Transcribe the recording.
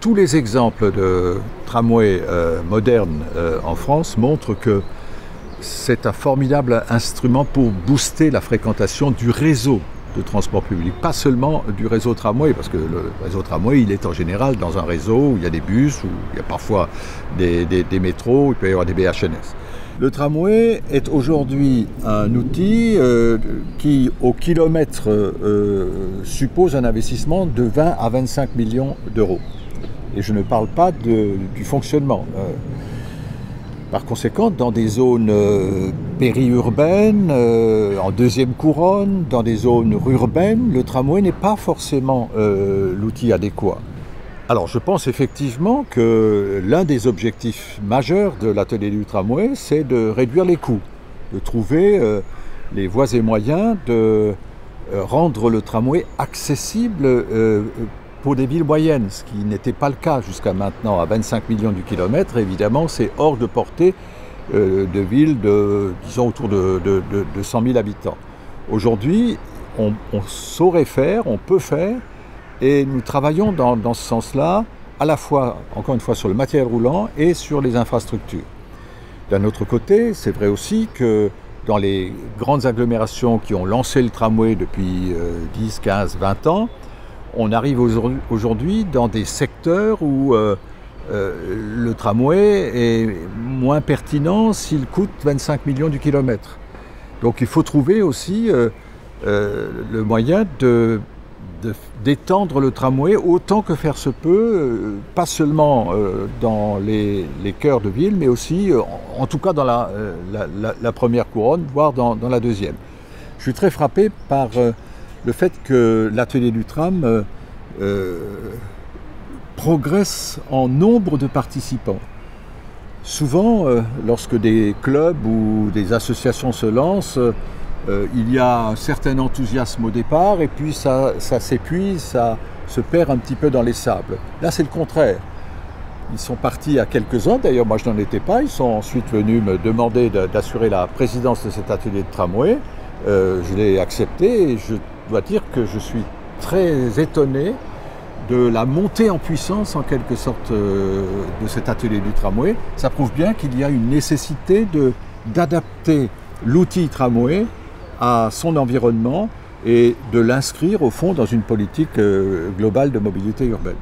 tous les exemples de tramway modernes en France montrent que c'est un formidable instrument pour booster la fréquentation du réseau de transport public, pas seulement du réseau tramway, parce que le réseau tramway, il est en général dans un réseau où il y a des bus, où il y a parfois des métros, où il peut y avoir des BHNS. Le tramway est aujourd'hui un outil qui, au kilomètre, suppose un investissement de 20 à 25 millions d'euros. Et je ne parle pas du fonctionnement. Par conséquent, dans des zones périurbaines, en deuxième couronne, dans des zones urbaines, le tramway n'est pas forcément l'outil adéquat. Alors je pense effectivement que l'un des objectifs majeurs de l'atelier du tramway, c'est de réduire les coûts, de trouver les voies et moyens de rendre le tramway accessible pour des villes moyennes, ce qui n'était pas le cas jusqu'à maintenant. À 25 millions du kilomètre, évidemment, c'est hors de portée de villes de, disons, autour de 100 000 habitants. Aujourd'hui, on saurait faire, on peut faire, et nous travaillons dans ce sens-là, à la fois, encore une fois, sur le matériel roulant et sur les infrastructures. D'un autre côté, c'est vrai aussi que dans les grandes agglomérations qui ont lancé le tramway depuis 10, 15, 20 ans, on arrive aujourd'hui dans des secteurs où le tramway est moins pertinent s'il coûte 25 millions du kilomètre. Donc il faut trouver aussi le moyen d'étendre le tramway autant que faire se peut, pas seulement dans les cœurs de ville, mais aussi, en tout cas dans la première couronne, voire dans la deuxième. Je suis très frappé par le fait que l'atelier du tram progresse en nombre de participants. Souvent, lorsque des clubs ou des associations se lancent, il y a un certain enthousiasme au départ et puis ça s'épuise, ça se perd un petit peu dans les sables. Là, c'est le contraire. Ils sont partis à quelques-uns, d'ailleurs moi je n'en étais pas, ils sont ensuite venus me demander d'assurer la présidence de cet atelier de tramway. Je l'ai accepté et je dois dire que je suis très étonné de la montée en puissance en quelque sorte de cet atelier du tramway. Ça prouve bien qu'il y a une nécessité d'adapter l'outil tramway à son environnement et de l'inscrire au fond dans une politique globale de mobilité urbaine.